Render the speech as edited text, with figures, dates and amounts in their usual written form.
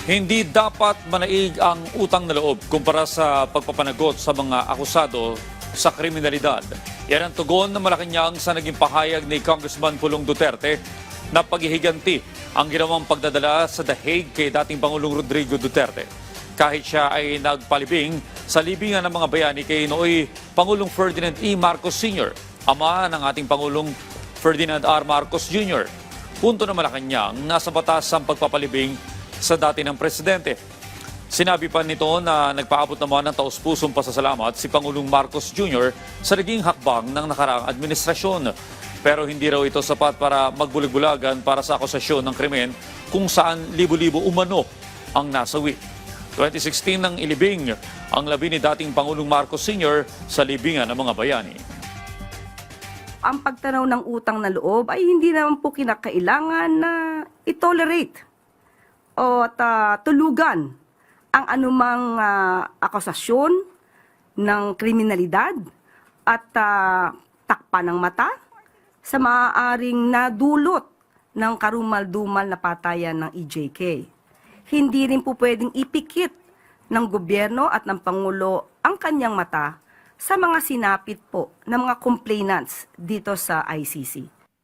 Hindi dapat manaig ang utang na loob kumpara sa pagpapanagot sa mga akusado sa kriminalidad. Yan ang tugon ng Malacanang sa naging pahayag ni Congressman Pulong Duterte na paghihiganti ang ginawang pagdadala sa The Hague kay dating Pangulong Rodrigo Duterte. Kahit siya ay nagpalibing sa libingan ng mga bayani kay nooy Pangulong Ferdinand E. Marcos Sr., ama ng ating Pangulong Ferdinand R. Marcos Jr. Punto na Malacanang, nasa batas ang pagpapalibing sa dati ng presidente. Sinabi pa nito na nagpaabot naman ng taus-pusong pasasalamat si Pangulong Marcos Jr. sa naging hakbang ng nakaraang administrasyon. Pero hindi raw ito sapat para magbulag-bulagan para sa akusasyon ng krimen kung saan libo-libo umano ang nasawi. 2016 nang ilibing ang labi ni dating Pangulong Marcos Sr. sa libingan ng mga bayani. Ang pagtanaw ng utang na loob ay hindi naman po kinakailangan na i-tolerate o tulugan ang anumang akusasyon ng kriminalidad at takpan ng mata sa maaaring nadulot ng karumal-dumal na patayan ng EJK. Hindi rin po pwedeng ipikit ng gobyerno at ng Pangulo ang kanyang mata sa mga sinapit po ng mga complainants dito sa ICC.